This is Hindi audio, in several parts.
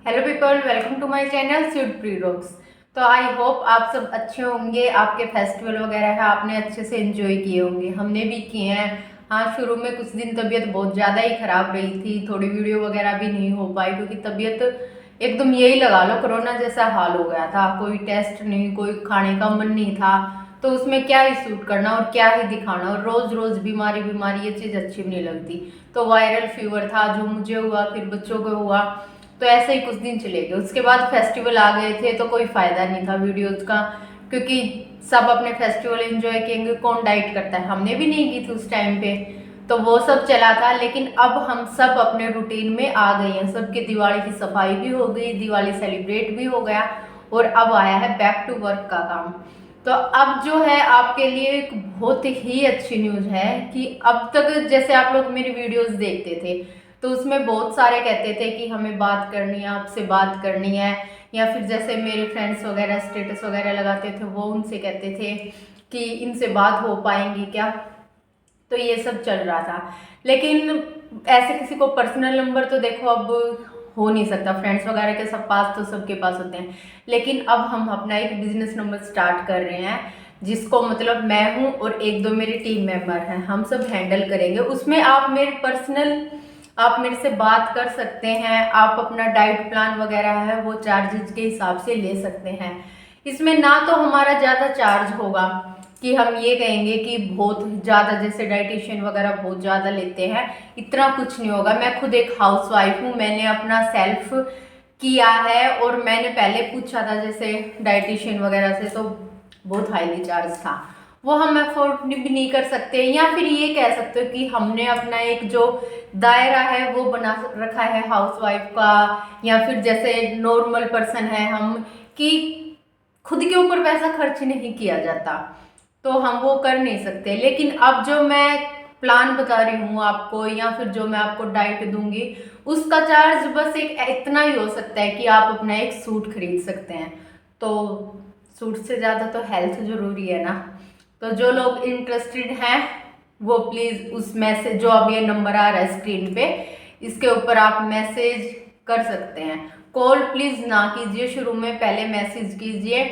Hello people, welcome to my channel sweet pre rocks. तो आई होप आप सब अच्छे होंगे। आपके फेस्टिवल वगैरह है आपने अच्छे से एंजॉय किए होंगे, हमने भी किए हैं। हाँ, शुरू में कुछ दिन तबीयत बहुत ज़्यादा ही ख़राब रही थी, थोड़ी वीडियो वगैरह भी नहीं हो पाई क्योंकि तबीयत एकदम यही लगा लो कोरोना जैसा हाल हो गया था। कोई टेस्ट नहीं, कोई खाने का मन नहीं था, तो उसमें क्या ही शूट करना और क्या ही दिखाना, और रोज़ रोज़ बीमारी बीमारी ये चीज़ अच्छी भी नहीं लगती। तो वायरल फीवर था जो मुझे हुआ, फिर बच्चों को हुआ, तो ऐसे ही कुछ दिन चले गए। उसके बाद फेस्टिवल आ गए थे तो कोई फायदा नहीं था वीडियोस का, क्योंकि सब अपने फेस्टिवल एंजॉय करेंगे, कौन डाइट करता है, हमने भी नहीं की थी उस टाइम पे। तो वो सब चला था, लेकिन अब हम सब अपने रूटीन में आ गए हैं। सबकी दिवाली की सफाई भी हो गई, दिवाली सेलिब्रेट भी हो गया, और अब आया है बैक टू वर्क का काम। तो अब जो है आपके लिए एक बहुत ही अच्छी न्यूज़ है कि अब तक जैसे आप लोग मेरी वीडियोस देखते थे तो उसमें बहुत सारे कहते थे कि हमें बात करनी है, आपसे बात करनी है, या फिर जैसे मेरे फ्रेंड्स वगैरह स्टेटस वगैरह लगाते थे वो उनसे कहते थे कि इनसे बात हो पाएंगी क्या। तो ये सब चल रहा था, लेकिन ऐसे किसी को पर्सनल नंबर तो देखो अब हो नहीं सकता, फ्रेंड्स वगैरह के सब पास तो सबके पास होते हैं। लेकिन अब हम अपना एक बिजनेस नंबर स्टार्ट कर रहे हैं, जिसको मतलब मैं हूँ और एक दो मेरे टीम मेंबर हैं, हम सब हैंडल करेंगे। उसमें आप मेरे पर्सनल, आप मेरे से बात कर सकते हैं, आप अपना डाइट प्लान वगैरह है वो चार्जेस के हिसाब से ले सकते हैं। इसमें ना तो हमारा ज़्यादा चार्ज होगा कि हम ये कहेंगे कि बहुत ज़्यादा, जैसे डाइटिशियन वगैरह बहुत ज़्यादा लेते हैं, इतना कुछ नहीं होगा। मैं खुद एक हाउसवाइफ हूँ, मैंने अपना सेल्फ किया है, और मैंने पहले पूछा था जैसे डाइटिशियन वगैरह से, तो बहुत हाईली चार्ज था, वो हम अफोर्ड भी नहीं कर सकते। या फिर ये कह सकते हो कि हमने अपना एक जो दायरा है वो बना रखा है हाउसवाइफ का, या फिर जैसे नॉर्मल पर्सन है हम, कि खुद के ऊपर पैसा खर्च नहीं किया जाता, तो हम वो कर नहीं सकते। लेकिन अब जो मैं प्लान बता रही हूँ आपको, या फिर जो मैं आपको डाइट दूंगी, उसका चार्ज बस एक इतना ही हो सकता है कि आप अपना एक सूट खरीद सकते हैं। तो सूट से ज़्यादा तो हेल्थ जरूरी है ना। तो जो लोग इंटरेस्टेड हैं वो प्लीज़ उस मैसेज, जो अब ये नंबर आ रहा है स्क्रीन पे, इसके ऊपर आप मैसेज कर सकते हैं। कॉल प्लीज़ ना कीजिए शुरू में, पहले मैसेज कीजिए।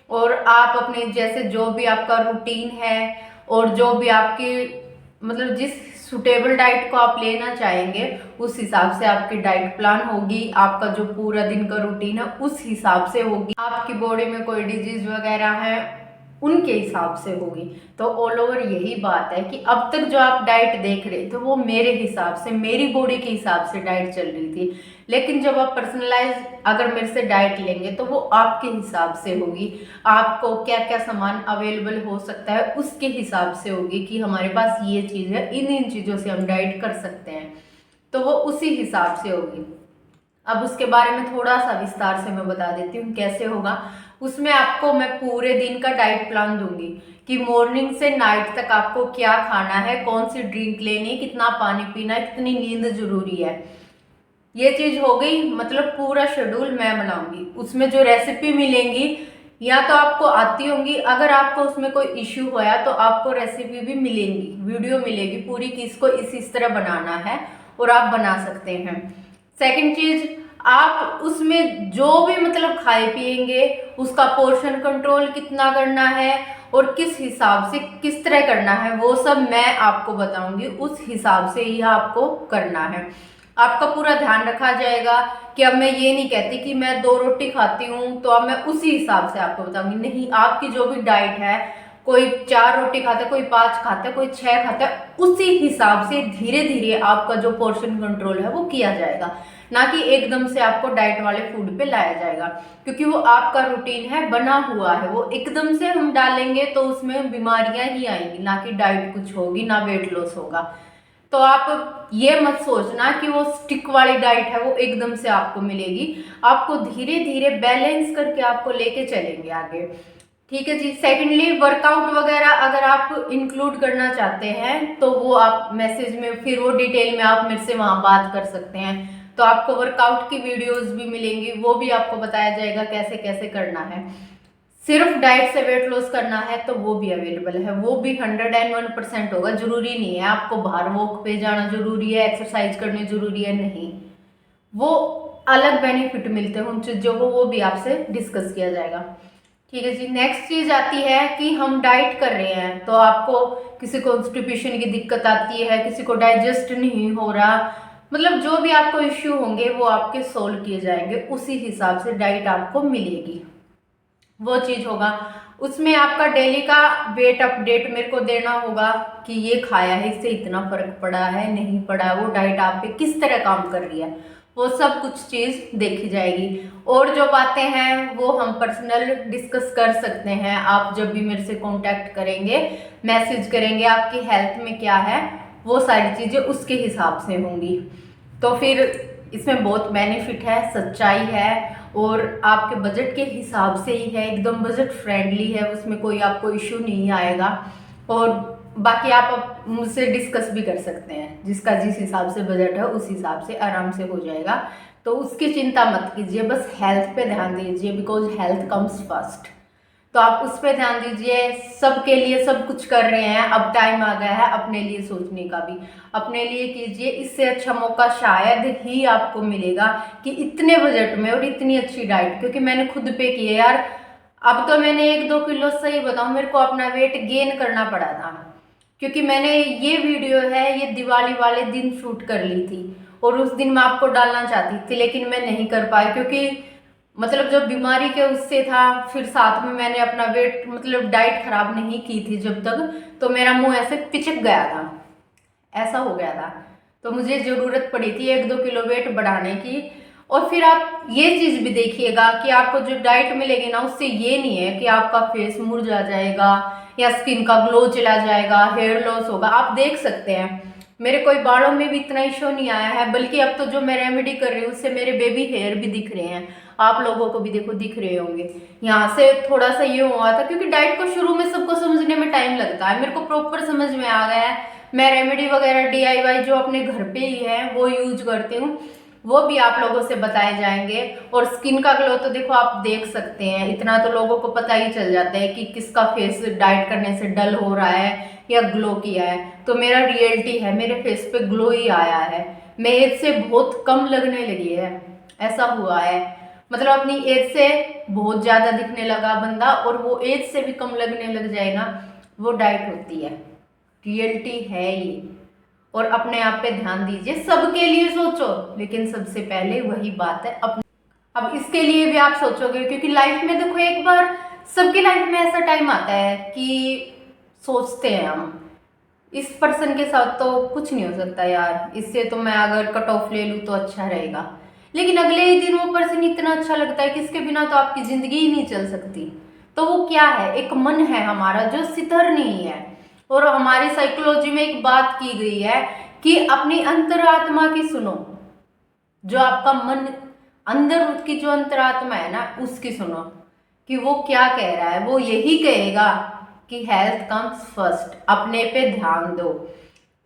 और आप अपने जैसे जो भी आपका रूटीन है, और जो भी आपकी मतलब जिस सुटेबल डाइट को आप लेना चाहेंगे उस हिसाब से आपकी डाइट प्लान होगी, आपका जो पूरा दिन का रूटीन है उस हिसाब से होगी, आपकी बॉडी में कोई डिजीज वगैरह है उनके हिसाब से होगी। तो ऑल ओवर यही बात है कि अब तक जो आप डाइट देख रहे थे वो मेरे हिसाब से, मेरी बॉडी के हिसाब से डाइट चल रही थी। लेकिन जब आप पर्सनलाइज अगर मेरे से डाइट लेंगे तो वो आपके हिसाब से होगी, आपको क्या क्या सामान अवेलेबल हो सकता है उसके हिसाब से होगी कि हमारे पास ये चीज़ है, इन इन चीज़ों से हम डाइट कर सकते हैं, तो वो उसी हिसाब से होगी। अब उसके बारे में थोड़ा सा विस्तार से मैं बता देती हूँ कैसे होगा। उसमें आपको मैं पूरे दिन का डाइट प्लान दूंगी कि मॉर्निंग से नाइट तक आपको क्या खाना है, कौन सी ड्रिंक लेनी है, कितना पानी पीना है, कितनी नींद जरूरी है। ये चीज हो गई, मतलब पूरा शेड्यूल मैं बनाऊंगी। उसमें जो रेसिपी मिलेंगी या तो आपको आती होंगी, अगर आपको उसमें कोई इश्यू होया तो आपको रेसिपी भी मिलेंगी, वीडियो मिलेगी पूरी कि इसको इस तरह बनाना है, और आप बना सकते हैं। सेकंड चीज, आप उसमें जो भी मतलब खाए पिएंगे उसका पोर्शन कंट्रोल कितना करना है और किस हिसाब से किस तरह करना है वो सब मैं आपको बताऊंगी, उस हिसाब से ही आपको करना है। आपका पूरा ध्यान रखा जाएगा कि अब मैं ये नहीं कहती कि मैं 2 रोटी खाती हूँ तो अब मैं उसी हिसाब से आपको बताऊंगी, नहीं, आपकी जो भी डाइट है, कोई 4 रोटी खाता है, कोई 5 खाता है, कोई 6 खाता है, उसी हिसाब से धीरे धीरे आपका जो पोर्शन कंट्रोल है वो किया जाएगा, ना कि एकदम से आपको डाइट वाले फूड पे लाया जाएगा, क्योंकि वो आपका रूटीन है, बना हुआ है। वो एकदम से हम डालेंगे तो उसमें बीमारियां ही आएंगी, ना कि डाइट कुछ होगी, ना वेट लॉस होगा। तो आप ये मत सोचना कि वो स्टिक वाली डाइट है वो एकदम से आपको मिलेगी, आपको धीरे धीरे बैलेंस करके आपको लेके चलेंगे आगे। ठीक है जी। सेकेंडली, वर्कआउट वगैरह अगर आप इंक्लूड करना चाहते हैं तो वो आप मैसेज में, फिर वो डिटेल में आप मेरे से वहाँ बात कर सकते हैं, तो आपको वर्कआउट की वीडियोस भी मिलेंगी, वो भी आपको बताया जाएगा कैसे कैसे करना है। सिर्फ डाइट से वेट लॉस करना है तो वो भी अवेलेबल है, वो भी 101% होगा। जरूरी नहीं है आपको बाहर वॉक पे जाना जरूरी है, एक्सरसाइज करनी जरूरी है, नहीं, वो अलग बेनिफिट मिलते हैं उन चीज़ों को, वो भी आपसे डिस्कस किया जाएगा। ठीक है जी। नेक्स्ट चीज़ आती है कि हम डाइट कर रहे हैं तो आपको किसी को कॉन्स्टिपेशन की दिक्कत आती है, किसी को डाइजेस्ट नहीं हो रहा, मतलब जो भी आपको इश्यू होंगे वो आपके सोल्व किए जाएंगे, उसी हिसाब से डाइट आपको मिलेगी। वो चीज़ होगा उसमें आपका डेली का वेट अपडेट मेरे को देना होगा कि ये खाया है इससे इतना फर्क पड़ा है नहीं पड़ा, वो डाइट आप पे किस तरह काम कर रही है, वो सब कुछ चीज़ देखी जाएगी। और जो बातें हैं वो हम पर्सनल डिस्कस कर सकते हैं, आप जब भी मेरे से कांटेक्ट करेंगे, मैसेज करेंगे आपकी हेल्थ में क्या है, वो सारी चीज़ें उसके हिसाब से होंगी। तो फिर इसमें बहुत बेनिफिट है, सच्चाई है और आपके बजट के हिसाब से ही है, एकदम बजट फ्रेंडली है, उसमें कोई आपको इश्यू नहीं आएगा। और बाकी आप मुझसे डिस्कस भी कर सकते हैं, जिसका जिस हिसाब से बजट है उस हिसाब से आराम से हो जाएगा। तो उसकी चिंता मत कीजिए, बस हेल्थ पे ध्यान दीजिए, बिकॉज हेल्थ कम्स फर्स्ट। तो आप उस पर ध्यान दीजिए, सबके लिए सब कुछ कर रहे हैं, अब टाइम आ गया है अपने लिए सोचने का भी, अपने लिए कीजिए। इससे अच्छा मौका शायद ही आपको मिलेगा कि इतने बजट में और इतनी अच्छी डाइट, क्योंकि मैंने खुद पे की है यार। अब तो मैंने 1-2 किलो, सही बताऊं, मेरे को अपना वेट गेन करना पड़ा था, क्योंकि मैंने ये वीडियो है ये दिवाली वाले दिन शूट कर ली थी और उस दिन मैं आपको डालना चाहती थी, लेकिन मैं नहीं कर पाई, क्योंकि मतलब जो बीमारी के उससे था, फिर साथ में मैंने अपना वेट मतलब डाइट खराब नहीं की थी जब तक, तो मेरा मुंह ऐसे पिचक गया था, ऐसा हो गया था। तो मुझे ज़रूरत पड़ी थी 1-2 किलो वेट बढ़ाने की। और फिर आप ये चीज़ भी देखिएगा कि आपको जो डाइट मिलेगी ना, उससे ये नहीं है कि आपका फेस मुरझा जाएगा या स्किन का ग्लो चला जाएगा, हेयर लॉस होगा। आप देख सकते हैं मेरे कोई बालों में भी इतना इशू नहीं आया है, बल्कि अब तो जो मैं रेमेडी कर रही हूँ उससे मेरे बेबी हेयर भी दिख रहे हैं, आप लोगों को भी देखो दिख रहे होंगे। यहाँ से थोड़ा सा ये हुआ था, क्योंकि डाइट को शुरू में सबको समझने में टाइम लगता है, मेरे को प्रॉपर समझ में आ गया है। मैं रेमेडी वगैरह DIY जो अपने घर पे ही है वो यूज करती हूँ, वो भी आप लोगों से बताए जाएंगे। और स्किन का ग्लो तो देखो आप देख सकते हैं, इतना तो लोगों को पता ही चल जाता है कि किसका फेस डाइट करने से डल हो रहा है या ग्लो किया है। तो मेरा रियलिटी है, मेरे फेस पे ग्लो ही आया है, मैं एज से बहुत कम लगने लगी है, ऐसा हुआ है। मतलब अपनी एज से बहुत ज्यादा दिखने लगा बंदा, और वो एज से भी कम लगने लग जाए ना, वो डाइट होती है, रियलिटी है ये। और अपने आप पे ध्यान दीजिए, सबके लिए सोचो, लेकिन सबसे पहले वही बात है अपने। अब इसके लिए भी आप सोचोगे, क्योंकि लाइफ में देखो एक बार सबकी लाइफ में ऐसा टाइम आता है कि सोचते हैं हम इस पर्सन के साथ तो कुछ नहीं हो सकता यार, इससे तो मैं अगर कट ऑफ ले लूँ तो अच्छा रहेगा, लेकिन अगले ही दिन वो पर्सन इतना अच्छा लगता है कि इसके बिना तो आपकी जिंदगी ही नहीं चल सकती। तो वो क्या है, एक मन है हमारा जो सितर नहीं है। और हमारी साइकोलॉजी में एक बात की गई है कि अपनी अंतरात्मा की सुनो, जो आपका मन अंदर की जो अंतरात्मा है ना उसकी सुनो कि वो क्या कह रहा है। वो यही कहेगा कि हेल्थ कम्स फर्स्ट, अपने पे ध्यान दो।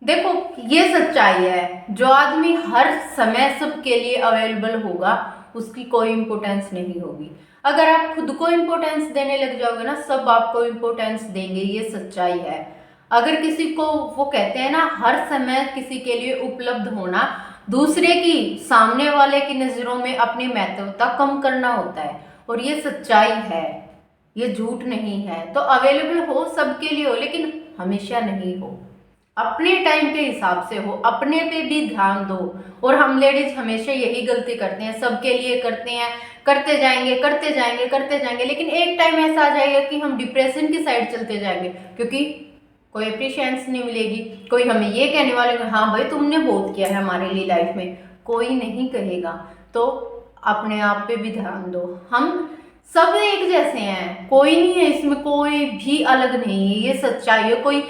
देखो ये सच्चाई है, जो आदमी हर समय सबके लिए अवेलेबल होगा उसकी कोई इंपॉर्टेंस नहीं होगी। अगर आप खुद को इंपॉर्टेंस देने लग जाओगे ना, सब आपको इंपॉर्टेंस देंगे, ये सच्चाई है। अगर किसी को, वो कहते हैं ना, हर समय किसी के लिए उपलब्ध होना दूसरे की, सामने वाले की नजरों में अपनी महत्वता कम करना होता है, और ये सच्चाई है, ये झूठ नहीं है। तो अवेलेबल हो सबके लिए हो, लेकिन हमेशा नहीं हो, अपने टाइम के हिसाब से हो, अपने पे भी ध्यान दो। और हम लेडीज हमेशा यही गलती करते हैं, सबके लिए करते हैं, करते जाएंगे करते जाएंगे करते जाएंगे, लेकिन एक टाइम ऐसा आ जाएगा कि हम डिप्रेशन की साइड चलते जाएंगे, क्योंकि कोई अप्रिशिएशन नहीं मिलेगी, कोई हमें ये कहने वाले हाँ भाई तुमने बहुत किया है हमारे लिए लाइफ में, कोई नहीं कहेगा। तो अपने आप पे भी ध्यान दो, हम सब एक जैसे हैं, कोई नहीं है इसमें, कोई भी अलग नहीं है, ये सच्चाई है। कोई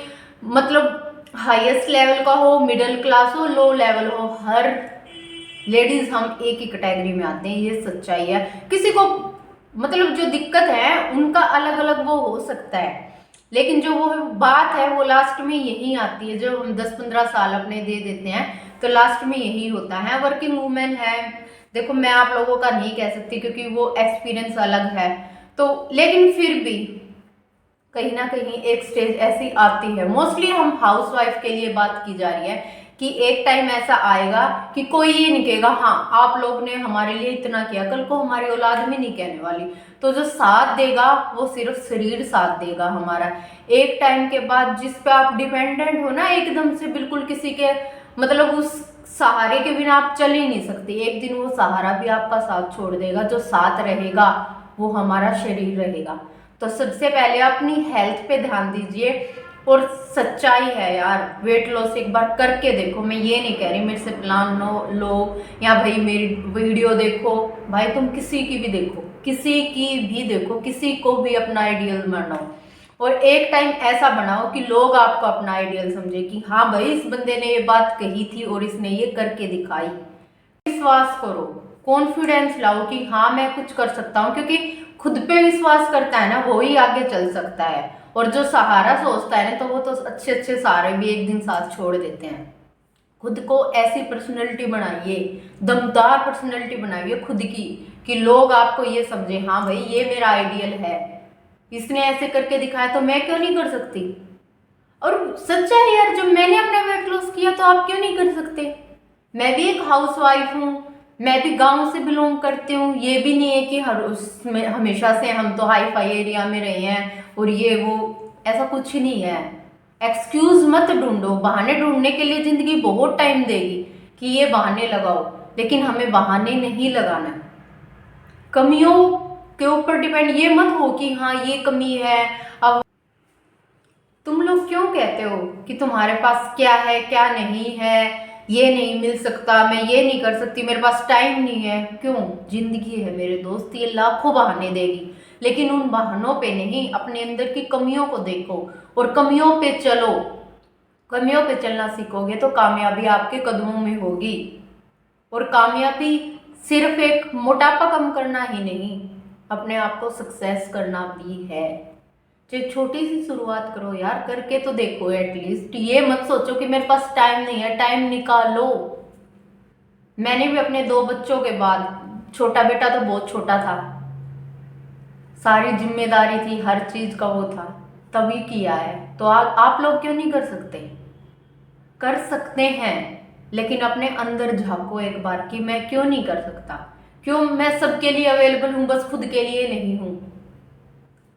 मतलब हाईएस्ट लेवल का हो, मिडिल क्लास हो, लो लेवल हो, हर लेडीज हम एक ही कैटेगरी में आते हैं, ये सच्चाई है। किसी को मतलब जो दिक्कत है उनका अलग अलग वो हो सकता है, लेकिन जो वो बात है वो लास्ट में यही आती है, जो हम 10-15 साल अपने दे देते हैं तो लास्ट में यही होता है। वर्किंग वूमेन है, देखो मैं आप लोगों का नहीं कह सकती क्योंकि वो एक्सपीरियंस अलग है, तो लेकिन फिर भी कहीं ना कहीं एक स्टेज ऐसी आती है, मोस्टली हम हाउसवाइफ के लिए बात की जा रही है, कि एक टाइम ऐसा आएगा कि कोई ये नहीं कहेगा हाँ आप लोग ने हमारे लिए इतना किया, कल को हमारी औलाद भी नहीं कहने वाली। तो जो साथ देगा वो सिर्फ शरीर साथ देगा हमारा। एक टाइम के बाद जिस पे आप डिपेंडेंट हो ना एकदम से, बिल्कुल किसी के मतलब उस सहारे के बिना आप चल ही नहीं सकते, एक दिन वो सहारा भी आपका साथ छोड़ देगा। जो साथ रहेगा वो हमारा शरीर रहेगा। तो सबसे पहले अपनी हेल्थ पे ध्यान दीजिए। और सच्चाई है यार, वेट लॉस एक बार करके देखो। मैं ये नहीं कह रही मेरे से प्लान लो या भाई मेरी वीडियो देखो, भाई तुम किसी की भी देखो, किसी की भी देखो, किसी को भी अपना आइडियल बनाओ और एक टाइम ऐसा बनाओ कि लोग आपको अपना आइडियल समझे कि हाँ भाई इस बंदे ने ये बात कही थी और इसने ये करके दिखाई। विश्वास करो, कॉन्फिडेंस लाओ कि हाँ मैं कुछ कर सकता हूँ, क्योंकि खुद पे विश्वास करता है ना वो ही आगे चल सकता है। और जो सहारा सोचता है ना तो वो तो अच्छे अच्छे सहारे भी एक दिन साथ छोड़ देते हैं। खुद को ऐसी पर्सनैलिटी बनाइए, दमदार पर्सनैलिटी बनाइए खुद की, कि लोग आपको ये समझे हाँ भाई ये मेरा आइडियल है, इसने ऐसे करके दिखाया तो मैं क्यों नहीं कर सकती। और सच्चा है यार, जब मैंने अपना वेट लॉस किया तो आप क्यों नहीं कर सकते। मैं भी एक हाउसवाइफ हूँ, मैं भी गांव से बिलोंग करती हूँ। ये भी नहीं है कि हर उसमें हमेशा से हम तो हाई फाई एरिया में रहे हैं और ये वो, ऐसा कुछ नहीं है। एक्सक्यूज मत ढूंढो, बहाने ढूंढने के लिए जिंदगी बहुत टाइम देगी कि ये बहाने लगाओ, लेकिन हमें बहाने नहीं लगाना। कमियों के ऊपर डिपेंड ये मत हो कि हाँ ये कमी है। अब तुम लोग क्यों कहते हो कि तुम्हारे पास क्या है क्या नहीं है, ये नहीं मिल सकता, मैं ये नहीं कर सकती, मेरे पास टाइम नहीं है। क्यों, जिंदगी है मेरे दोस्त, ये लाखों बहाने देगी, लेकिन उन बहानों पे नहीं, अपने अंदर की कमियों को देखो और कमियों पे चलो। कमियों पे चलना सीखोगे तो कामयाबी आपके कदमों में होगी। और कामयाबी सिर्फ एक मोटापा कम करना ही नहीं, अपने आप को सक्सेस करना भी है। जो छोटी सी शुरुआत करो यार, करके तो देखो एटलीस्ट। ये मत सोचो कि मेरे पास टाइम नहीं है, टाइम निकालो। मैंने भी अपने 2 बच्चों के बाद, छोटा बेटा तो बहुत छोटा था, सारी जिम्मेदारी थी, हर चीज का वो था, तभी किया है। तो आप लोग क्यों नहीं कर सकते। कर सकते हैं, लेकिन अपने अंदर झांको एक बार कि मैं क्यों नहीं कर सकता, क्यों मैं सबके लिए अवेलेबल हूं, बस खुद के लिए नहीं हूं।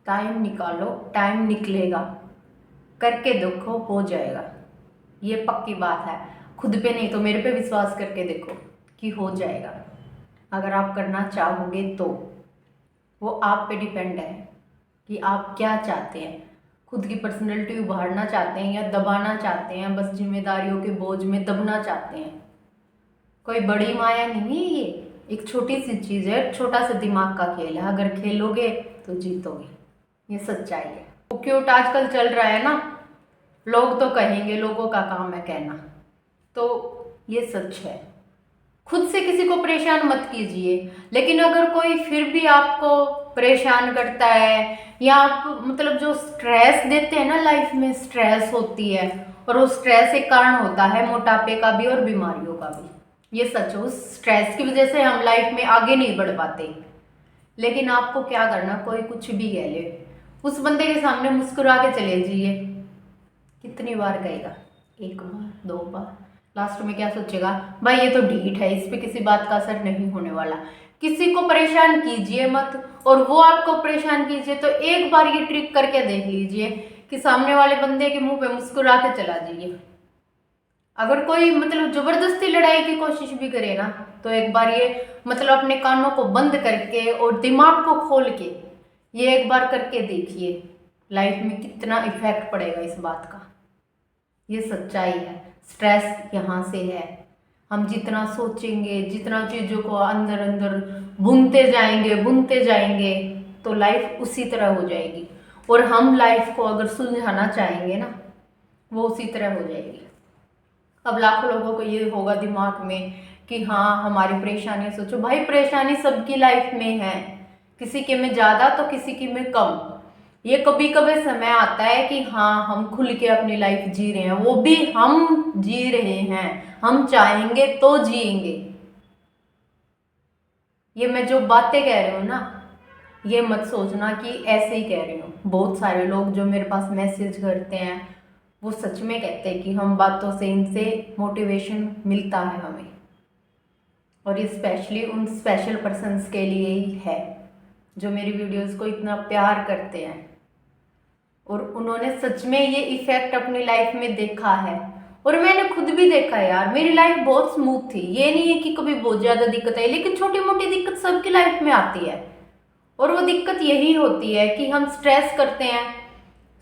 टाइम निकालो, टाइम निकलेगा, करके देखो हो जाएगा, ये पक्की बात है। खुद पे नहीं तो मेरे पे विश्वास करके देखो कि हो जाएगा। अगर आप करना चाहोगे तो वो आप पे डिपेंड है कि आप क्या चाहते हैं। खुद की पर्सनैलिटी उभारना चाहते हैं या दबाना चाहते हैं, बस जिम्मेदारियों के बोझ में दबना चाहते हैं। कोई बड़ी माया नहीं है ये, एक छोटी सी चीज़ है, छोटा सा दिमाग का खेल है। अगर खेलोगे तो जीतोगे, ये सच्चाई है। वो क्यूट आजकल चल रहा है ना, लोग तो कहेंगे, लोगों का काम है कहना, तो ये सच है। खुद से किसी को परेशान मत कीजिए, लेकिन अगर कोई फिर भी आपको परेशान करता है या आप मतलब जो स्ट्रेस देते हैं ना, लाइफ में स्ट्रेस होती है और वो स्ट्रेस एक कारण होता है मोटापे का भी और बीमारियों का भी, ये सच है। उस स्ट्रेस की वजह से हम लाइफ में आगे नहीं बढ़ पाते। लेकिन आपको क्या करना, कोई कुछ भी कह ले, उस बंदे के सामने मुस्कुरा के चले जाइए। कितनी बार कहेगा, 1 बार 2 बार, लास्ट में क्या सोचेगा, भाई ये तो ढीठ है, इस पे किसी बात का असर नहीं होने वाला। किसी को परेशान कीजिए मत, और वो आपको परेशान कीजिए। तो एक बार ये ट्रिक करके देख लीजिए कि सामने वाले बंदे के मुंह पे मुस्कुरा के चला जाइए। अगर कोई मतलब जबरदस्ती लड़ाई की कोशिश भी करे ना, तो एक बार ये मतलब अपने कानों को बंद करके और दिमाग को खोल के ये एक बार करके देखिए, लाइफ में कितना इफेक्ट पड़ेगा इस बात का। ये सच्चाई है। स्ट्रेस यहाँ से है, हम जितना सोचेंगे, जितना चीज़ों को अंदर अंदर बुनते जाएंगे तो लाइफ उसी तरह हो जाएगी। और हम लाइफ को अगर सुलझाना चाहेंगे ना, वो उसी तरह हो जाएगी। अब लाखों लोगों को ये होगा दिमाग में कि हाँ हमारी परेशानी, सोचो भाई परेशानी सबकी लाइफ में है, किसी के में ज़्यादा तो किसी की में कम। ये कभी कभी समय आता है कि हाँ हम खुल के अपनी लाइफ जी रहे हैं, वो भी हम जी रहे हैं, हम चाहेंगे तो जिएंगे। ये मैं जो बातें कह रही हूँ ना, ये मत सोचना कि ऐसे ही कह रही हूँ। बहुत सारे लोग जो मेरे पास मैसेज करते हैं वो सच में कहते हैं कि हम बातों से इनसे मोटिवेशन मिलता है हमें, और ये स्पेशली उन स्पेशल पर्सन्स के लिए ही है जो मेरी वीडियोस को इतना प्यार करते हैं, और उन्होंने सच में ये इफेक्ट अपनी लाइफ में देखा है। और मैंने खुद भी देखा है यार, मेरी लाइफ बहुत स्मूथ थी, ये नहीं है कि कभी बहुत ज़्यादा दिक्कत आई, लेकिन छोटी मोटी दिक्कत सबकी लाइफ में आती है। और वो दिक्कत यही होती है कि हम स्ट्रेस करते हैं।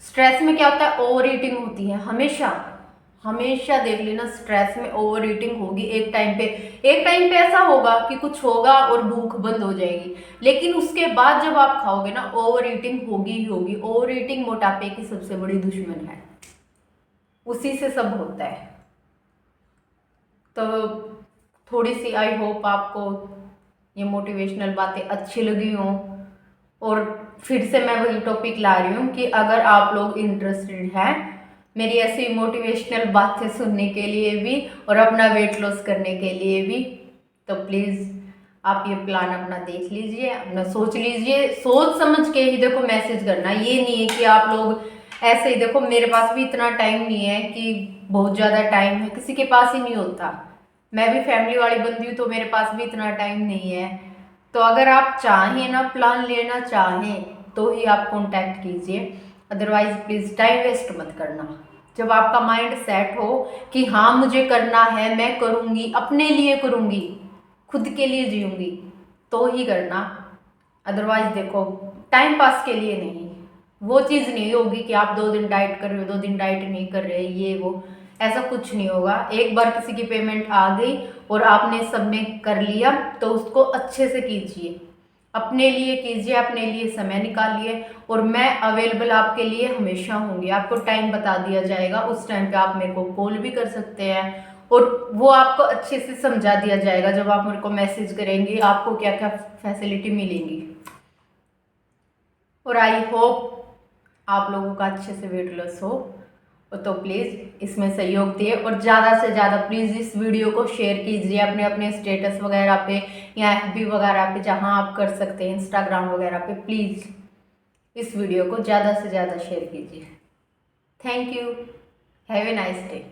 स्ट्रेस में क्या होता है, ओवर ईटिंग होती है। हमेशा हमेशा देख लेना, स्ट्रेस में ओवर ईटिंग होगी। एक टाइम पे ऐसा होगा कि कुछ होगा और भूख बंद हो जाएगी, लेकिन उसके बाद जब आप खाओगे ना, ओवर ईटिंग होगी ही होगी। ओवर ईटिंग मोटापे की सबसे बड़ी दुश्मन है, उसी से सब होता है। तो थोड़ी सी आई होप आपको ये मोटिवेशनल बातें अच्छी लगी हों, और फिर से मैं वही टॉपिक ला रही हूँ कि अगर आप लोग इंटरेस्टेड हैं मेरी ऐसी मोटिवेशनल बातें सुनने के लिए भी और अपना वेट लॉस करने के लिए भी, तो प्लीज़ आप ये प्लान अपना देख लीजिए, अपना सोच लीजिए। सोच समझ के ही देखो मैसेज करना, ये नहीं है कि आप लोग ऐसे ही। देखो मेरे पास भी इतना टाइम नहीं है कि बहुत ज़्यादा टाइम है, किसी के पास ही नहीं होता। मैं भी फैमिली वाली बंदी हूँ, तो मेरे पास भी इतना टाइम नहीं है। तो अगर आप चाहें ना, प्लान लेना चाहें, तो ही आप कांटेक्ट कीजिए, अदरवाइज प्लीज़ टाइम वेस्ट मत करना। जब आपका माइंड सेट हो कि हाँ मुझे करना है, मैं करूँगी, अपने लिए करूँगी, खुद के लिए जीऊँगी, तो ही करना। अदरवाइज देखो, टाइम पास के लिए नहीं, वो चीज़ नहीं होगी कि आप 2 दिन डाइट कर रहे हो, 2 दिन डाइट नहीं कर रहे, ये वो, ऐसा कुछ नहीं होगा। एक बार किसी की पेमेंट आ गई और आपने सबमिट कर लिया, तो उसको अच्छे से कीजिए, अपने लिए कीजिए, अपने लिए समय निकालिए। और मैं अवेलेबल आपके लिए हमेशा होंगी। आपको टाइम बता दिया जाएगा, उस टाइम पे आप मेरे को कॉल भी कर सकते हैं, और वो आपको अच्छे से समझा दिया जाएगा। जब आप मेरे को मैसेज करेंगे आपको क्या क्या फैसिलिटी मिलेंगी। और आई होप आप लोगों का अच्छे से वेट लॉस हो, तो प्लीज़ इसमें सहयोग दिए, और ज़्यादा से ज़्यादा प्लीज़ इस वीडियो को शेयर कीजिए अपने अपने स्टेटस वगैरह पे, या FB वगैरह पे, जहाँ आप कर सकते हैं, इंस्टाग्राम वगैरह पे। प्लीज़ इस वीडियो को ज़्यादा से ज़्यादा शेयर कीजिए। Thank you, have a nice day.